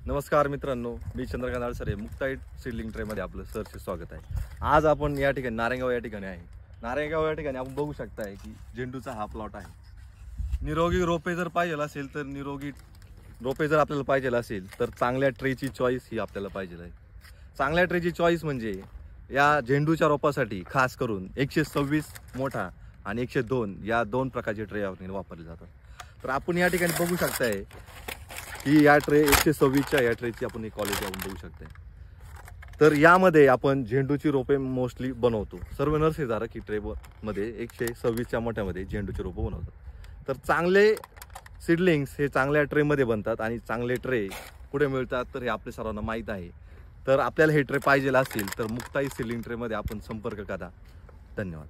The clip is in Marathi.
नमस्कार मित्रांनो, मी चंद्रकांत आळसरे मुक्ताई सीडलिंग ट्रेमध्ये आपलं सहर्ष स्वागत आहे। आज आपण या ठिकाणी नारायणगाव या ठिकाणी आहे। नारायणगाव या ठिकाणी आपण बघू शकताय की झेंडूचा हा प्लॉट आहे। निरोगी रोपे जर पाहिजे असेल तर निरोगी रोपे जर आपल्याला पाहिजे असेल तर चांगल्या ट्रेची चॉईस ही आपल्याला पाहिजे आहे। चांगल्या ट्रेची चॉईस म्हणजे या झेंडूच्या रोपासाठी खास करून 126 मोठा आणि 102 या दोन प्रकारचे ट्रे वापरले जातात। तर आपण या ठिकाणी बघू शकताय ही या ट्रे 126च्या या ट्रेची आपण ही क्वालिटी आपण बघू शकते। तर यामध्ये आपण झेंडूची रोपे मोस्टली बनवतो। सर्व नर्सरीधारक ही ट्रे मध्ये 126च्या मोठ्यामध्ये झेंडूची रोपं बनवतात। तर चांगले सीडलिंग्स हे चांगल्या ट्रे मध्ये बनतात आणि चांगले ट्रे कुठे मिळतात तर हे आपल्या सर्वांना माहीत आहे। तर आपल्याला हे ट्रे पाहिजे असतील तर मुक्ताई सीडलिंग ट्रे मध्ये आपण संपर्क करा। धन्यवाद।